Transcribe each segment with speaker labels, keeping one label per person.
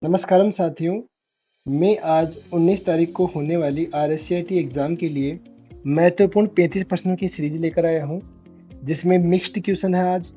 Speaker 1: नमस्कारम साथियों। मैं आज 19 तारीख को होने वाली RSCIT एग्ज़ाम के लिए महत्वपूर्ण 35 प्रश्नों की सीरीज लेकर आया हूं, जिसमें मिक्स्ड क्वेश्चन है आज।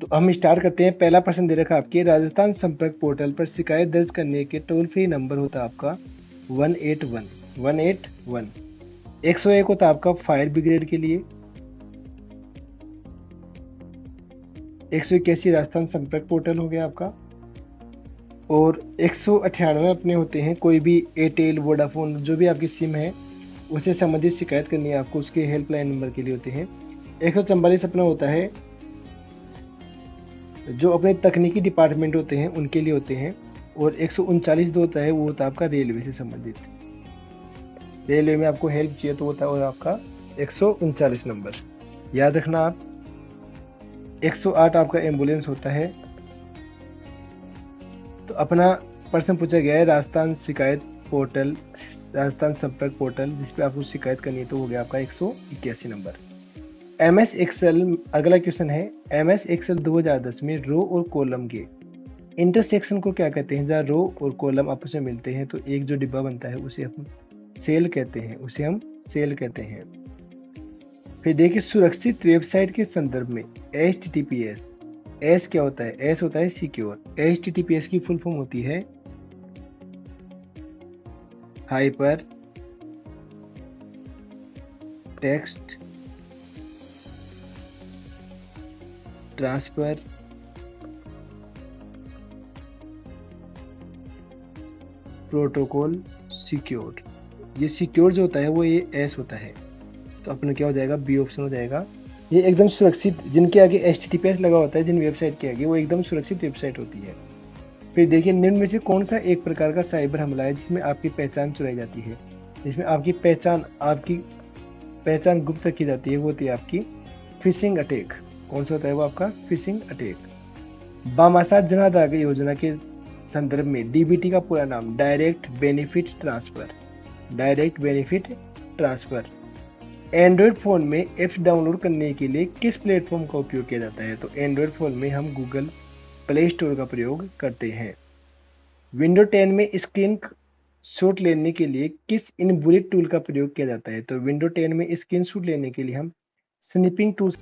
Speaker 1: तो हम स्टार्ट करते हैं। पहला प्रश्न दे रखा है आपके, राजस्थान संपर्क पोर्टल पर शिकायत दर्ज करने के टोल फ्री नंबर होता है आपका 181। 101 होता है आपका फायर ब्रिगेड के लिए। 181 राजस्थान संपर्क पोर्टल हो गया आपका। और 198 अपने होते हैं कोई भी एयरटेल, वोडाफोन, जो भी आपकी सिम है उससे संबंधित शिकायत करनी है आपको, उसके हेल्पलाइन नंबर के लिए होते हैं। 144 अपना होता है जो अपने तकनीकी डिपार्टमेंट होते हैं उनके लिए होते हैं। और 139 जो होता है वो होता है आपका रेलवे से संबंधित। रेलवे में आपको हेल्प चाहिए तो होता है और आपका 139 नंबर याद रखना आप। 108 आपका एम्बुलेंस होता है। तो अपना प्रश्न पूछा गया है राजस्थान संपर्क पोर्टल जिस पे आपको शिकायत करनी है, तो हो गया आपका 181 नंबर। MS एक्सेल अगला क्वेश्चन है। MS एक्सेल 2010 में रो और कॉलम के इंटरसेक्शन को क्या कहते हैं? जहाँ रो और कॉलम आपस में मिलते हैं तो एक जो डिब्बा बनता है उसे हम सेल कहते हैं। फिर देखिए, सुरक्षित वेबसाइट के संदर्भ में HTTPS, एस क्या होता है? एस होता है सिक्योर। HTTPS की फुल फॉर्म होती है hyper text transfer protocol secure. ये सिक्योर जो होता है वो ये एस होता है, तो अपना क्या हो जाएगा? बी ऑप्शन हो जाएगा। ये एकदम सुरक्षित, जिनके आगे HTTPS लगा होता है, जिन वेबसाइट के आगे, वो एकदम सुरक्षित वेबसाइट होती है। फिर देखिए, निम्न में से कौन सा एक प्रकार का साइबर हमला है जिसमें आपकी पहचान चुराई जाती है, जिसमें आपकी पहचान गुप्त रखी जाती है? वो होती है आपकी फिशिंग अटैक। कौन सा होता है वो? आपका फिशिंग अटैक। बामासात जनाधार योजना के संदर्भ में DBT का पूरा नाम direct benefit transfer. Android phone में ऐप्स डाउनलोड करने के लिए किस प्लेटफॉर्म का उपयोग किया जाता है? तो एंड्रॉयड फ़ोन में हम गूगल प्ले स्टोर का प्रयोग करते हैं। विंडो 10 में स्क्रीन शॉट लेने के लिए किस इनबिल्ट टूल का प्रयोग किया जाता है? तो विंडो 10 में स्क्रीन शॉट लेने के लिए हम स्निपिंग टूल,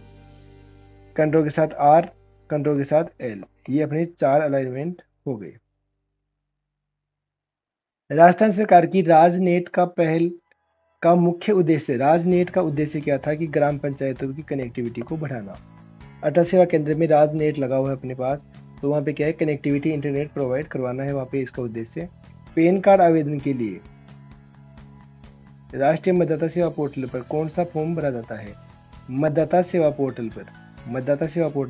Speaker 1: कंट्रोल के साथ R, कंट्रोल के साथ L, ये अपने 4 अलाइनमेंट हो गए। राजस्थान सरकार की राजनेट का मुख्य उद्देश्य, राजनेट का उद्देश्य क्या था? कि ग्राम पंचायतों की कनेक्टिविटी को बढ़ाना। अटल सेवा केंद्र में राजनेट लगा हुआ है अपने पास, तो वहाँ पे क्या है? कनेक्टिविटी, इंटरनेट प्रोवाइड करवाना है वहाँ पे, इसका उद्देश्य। पैन कार्ड आवेदन के लिए राष्ट्रीय मतदाता सेवा पोर्टल पर कौन सा फॉर्म भरा जाता है? मतदाता सेवा पोर्टल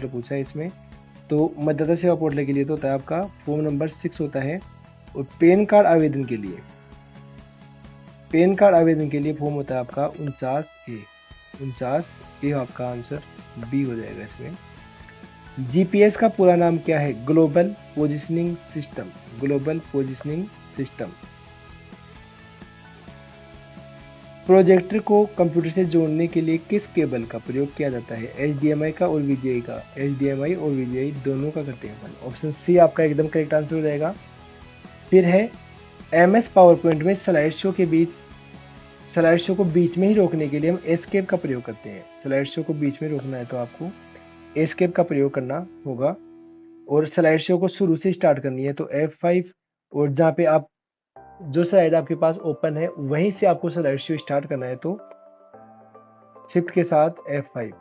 Speaker 1: पूछा है इसमें। तो मतदाता सेवा पोर्टल के लिए तो होता है आपका फॉर्म नंबर 6 होता है। और पैन कार्ड आवेदन के लिए फॉर्म होता है आपका 49A आपका आंसर बी हो जाएगा इसमें। GPS का पूरा नाम क्या है? Global positioning system. प्रोजेक्टर को कंप्यूटर से जोड़ने के लिए किस केबल का प्रयोग किया जाता है? HDMI का और VGA का। HDMI और VGA दोनों का करते हैं अपन। ऑप्शन सी आपका एकदम करेक्ट आंसर हो जाएगा। फिर है MS पावर पॉइंट में स्लाइड शो को बीच में ही रोकने के लिए हम एस्केप का प्रयोग करते हैं। स्लाइड शो को बीच में रोकना है तो आपको एस्केप का प्रयोग करना होगा। और स्लाइड शो को शुरू से स्टार्ट करनी है तो F5। और जहाँ पे आप जो स्लाइड आपके पास ओपन है वहीं से आपको स्लाइड शो स्टार्ट करना है तो शिफ्ट के साथ F5।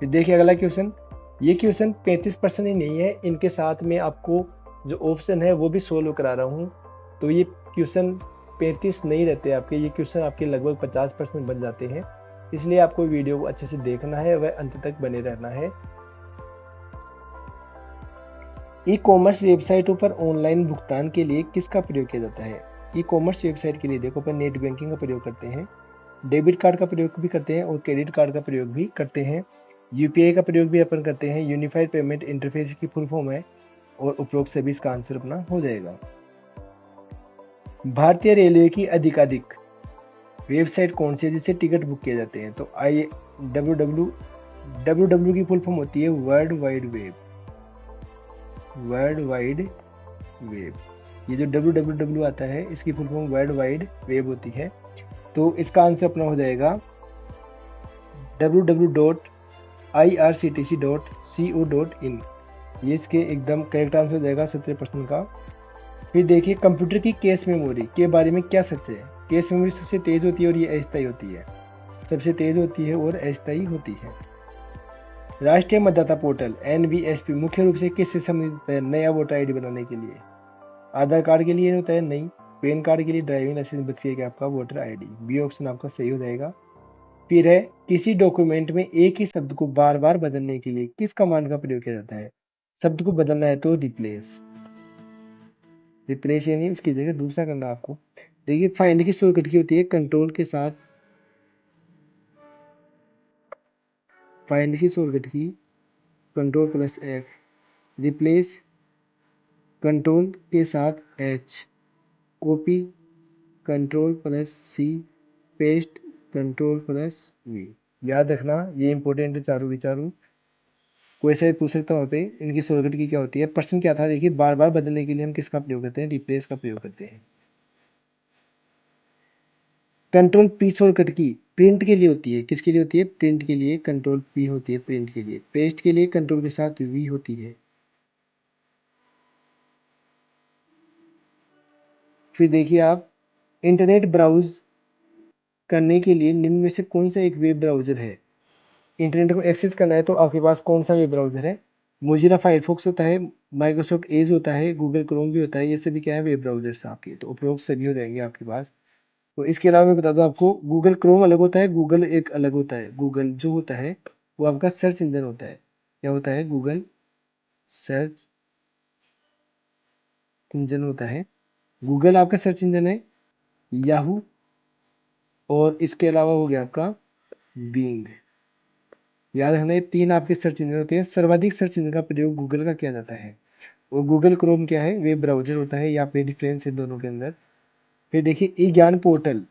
Speaker 1: फिर देखिए अगला क्वेश्चन। ये क्वेश्चन 35% ही नहीं है, इनके साथ में आपको जो ऑप्शन है वो भी सोल्व करा रहा हूँ। तो ये क्वेश्चन 35 नहीं रहते आपके, ये क्वेश्चन आपके लगभग 50% बन जाते हैं। इसलिए आपको वीडियो को अच्छे से देखना है व अंत तक बने रहना है। ई कॉमर्स वेबसाइटों पर ऑनलाइन भुगतान के लिए किसका प्रयोग किया जाता है? ई कॉमर्स वेबसाइट के लिए देखो अपन नेट बैंकिंग का प्रयोग करते हैं, डेबिट कार्ड का प्रयोग भी करते हैं और क्रेडिट कार्ड का प्रयोग भी करते हैं। UPI का प्रयोग भी अपन करते हैं। यूनिफाइड पेमेंट इंटरफेस की फुल फॉर्म है और उपरोक्त से भी इसका आंसर अपना हो जाएगा। भारतीय रेलवे की अधिकाधिक वेबसाइट कौन सी है जिससे टिकट बुक किए जाते हैं? तो WWW की फुल फॉर्म होती है world wide web. World wide web. ये जो www आता है इसकी full form world wide web होती है। तो इसका आंसर अपना हो जाएगा www.irctc.co.in। ये इसके एकदम करेक्ट आंसर हो जाएगा 70% का। फिर देखिए कंप्यूटर की कैश मेमोरी के बारे में क्या सच है। कैश मेमोरी सबसे तेज होती है और ये अस्थायी होती है, सबसे तेज होती है और अस्थायी होती है। राष्ट्रीय मतदाता पोर्टल NVSP मुख्य रूप से किससे संबंधित होता है नया वोटर आईडी बनाने के लिए। आधार कार्ड के लिए होता है नहीं, पैन कार्ड के लिए, ड्राइविंग लाइसेंस बच्चे आपका वोटर आईडी। बी ऑप्शन आपका सही हो जाएगा। फिर है किसी डॉक्यूमेंट में एक ही शब्द को बार बार बदलने के लिए किस कमांड का प्रयोग किया जाता है। शब्द को बदलना है तो रिप्लेस, रिप्लेस यानी उसकी जगह दूसरा करना आपको। देखिए फाइंड की शॉर्टकट की होती है कंट्रोल के साथ, फाइंड की शॉर्टकट की Ctrl+F, रिप्लेस कंट्रोल के साथ H, copy Ctrl+C, paste Ctrl+V। याद रखना ये इंपॉर्टेंट है चारों विचारों। कोई से पूछ सकता हूँ पे इनकी शॉर्टकट की क्या होती है। प्रश्न क्या था देखिए, बार बार बदलने के लिए हम किसका प्रयोग करते हैं, रिप्लेस का प्रयोग करते हैं। Ctrl+P शॉर्टकट की प्रिंट के लिए होती है, किसके लिए होती है, प्रिंट के लिए Ctrl+P होती है प्रिंट के लिए। पेस्ट के लिए कंट्रोल के साथ V होती है। फिर देखिए आप इंटरनेट ब्राउज करने के लिए निम्न में से कौन सा एक वेब ब्राउजर है। इंटरनेट को एक्सेस करना है तो आपके पास कौन सा वेब ब्राउजर है। मोजिला फायरफॉक्स होता है, माइक्रोसॉफ्ट एज होता है, गूगल क्रोम भी होता है। ये सभी क्या है वेब ब्राउजर्स आपके, तो उपरोक्त सभी हो जाएंगे आपके पास। तो इसके अलावा मैं बता दूं आपको, गूगल क्रोम अलग होता है, गूगल एक अलग होता है। गूगल जो होता है वो आपका सर्च इंजन होता है। क्या होता है, गूगल सर्च इंजन होता है। गूगल आपका सर्च इंजन है, याहू और इसके अलावा हो गया आपका बिंग। याद रखना ये तीन आपके सर्च इंजन होते हैं। सर्वाधिक सर्च इंजन का प्रयोग गूगल का किया जाता है और गूगल क्रोम क्या है, वेब ब्राउजर होता है। यहाँ पे डिफरेंस है दोनों के अंदर। फिर देखिए ई ज्ञान पोर्टल,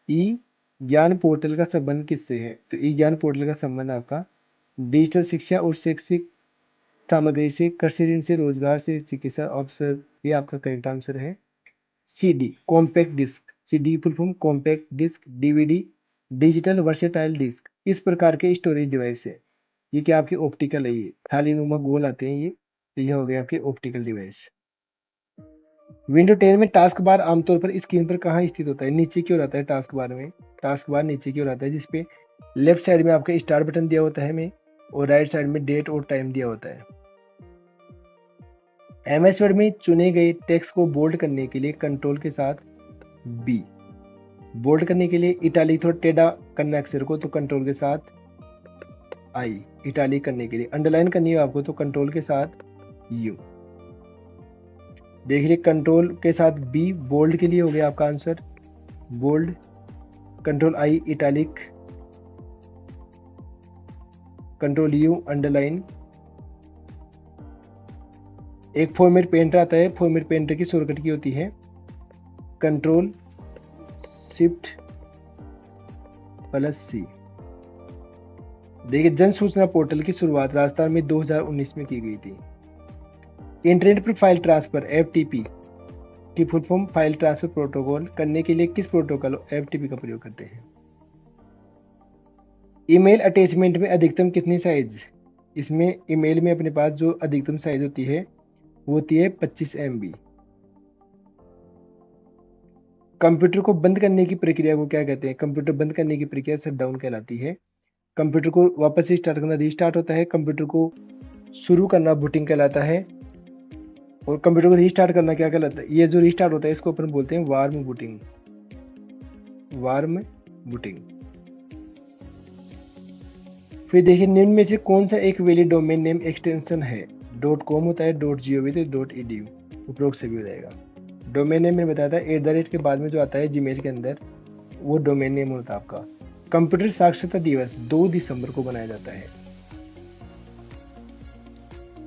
Speaker 1: ई ज्ञान पोर्टल का संबंध किससे है। तो ई ज्ञान पोर्टल का संबंध आपका डिजिटल शिक्षा और शैक्षिक सामग्री से, कृषि ऋण से, रोजगार से, चिकित्सा अवसर। ये आपका करेक्ट आंसर है। CD compact disc, CD full form compact disc, DVD digital versatile disc इस प्रकार के स्टोरेज डिवाइस है। ये क्या आपके ऑप्टिकल है, ये थाली नुमा गोल आते हैं ये। तो ये हो गया आपके ऑप्टिकल डिवाइस। विंडो 10 में टास्क बार आमतौर पर स्क्रीन पर कहाँ स्थित होता है, नीचे की ओर आता है। टास्क बार में टास्क बार नीचे की ओर आता है, जिसपे लेफ्ट साइड में आपका स्टार्ट बटन दिया होता है में, और राइट साइड में डेट और टाइम दिया होता है। MS वर्ड में चुने गए टेक्स्ट को बोल्ड करने के लिए कंट्रोल के साथ B, बोल्ड करने के लिए इटालिक थोड़ा टेढ़ा करना अक्षर को तो कंट्रोल के साथ I, इटालिक करने के लिए अंडरलाइन करनी है आपको तो कंट्रोल के साथ U। देखिए कंट्रोल के साथ B बोल्ड के लिए हो गया आपका answer bold, control I italic, control U underline. एक फॉर्मेट पेंटर आता है, फॉर्मेट पेंटर की शॉर्टकट की होती है Ctrl+C। देखिए जन सूचना पोर्टल की शुरुआत राजस्थान में 2019 में की गई थी। इंटरनेट पर फाइल ट्रांसफर FTP की full form file transfer protocol करने के लिए किस प्रोटोकॉल FTP का प्रयोग करते हैं। ईमेल अटैचमेंट में अधिकतम कितनी साइज, इसमें ईमेल में अपने पास जो अधिकतम साइज होती है वो होती है 25 MB। कंप्यूटर को बंद करने की प्रक्रिया को क्या कहते हैं, कंप्यूटर बंद करने की प्रक्रिया शटडाउन कहलाती है। कंप्यूटर को वापस से स्टार्ट करना रीस्टार्ट होता है। कंप्यूटर को शुरू करना बूटिंग कहलाता है। और कंप्यूटर को रीस्टार्ट करना क्या कहलाता है, ये जो रीस्टार्ट होता है इसको अपन बोलते हैं वार्म बूटिंग, वार्म बूटिंग। फिर देखिए निम्न में से कौन सा एक वैलिड डोमेन नेम एक्सटेंशन है। .com होता है, .gov तो .edu, उपरोक्त से भी हो जाएगा। डोमेन नेम मैंने बताया था @ के बाद में जो आता है जीमेल के अंदर वो डोमेन नेम होता है आपका। कंप्यूटर साक्षरता दिवस 2 दिसंबर को मनाया जाता है।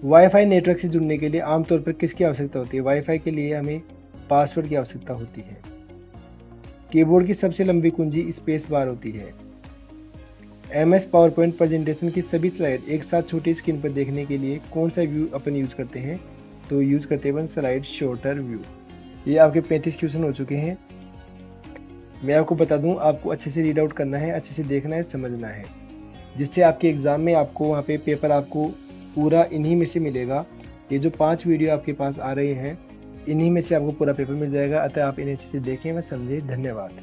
Speaker 1: वाईफाई नेटवर्क से जुड़ने के लिए आमतौर पर किसकी आवश्यकता होती है, वाईफाई के लिए हमें पासवर्ड की आवश्यकता होती है। कीबोर्ड की सबसे लंबी कुंजी स्पेस बार होती है। MS पावर पॉइंट प्रेजेंटेशन की सभी स्लाइड एक साथ छोटी स्क्रीन पर देखने के लिए कौन सा व्यू अपन यूज करते हैं? तो यूज करते हैं अपन स्लाइड शॉर्टर व्यू। ये आपके 35 क्वेश्चन हो चुके हैं। मैं आपको बता दूं, आपको अच्छे से रीड आउट करना है, अच्छे से देखना है, समझना है, जिससे आपके एग्जाम में आपको वहाँ पे पेपर आपको पूरा इन्हीं में से मिलेगा। ये जो 5 वीडियो आपके पास आ रहे हैं, इन्हीं में से आपको पूरा पेपर मिल जाएगा। अतः आप इन्हें अच्छे से देखें व समझें। धन्यवाद।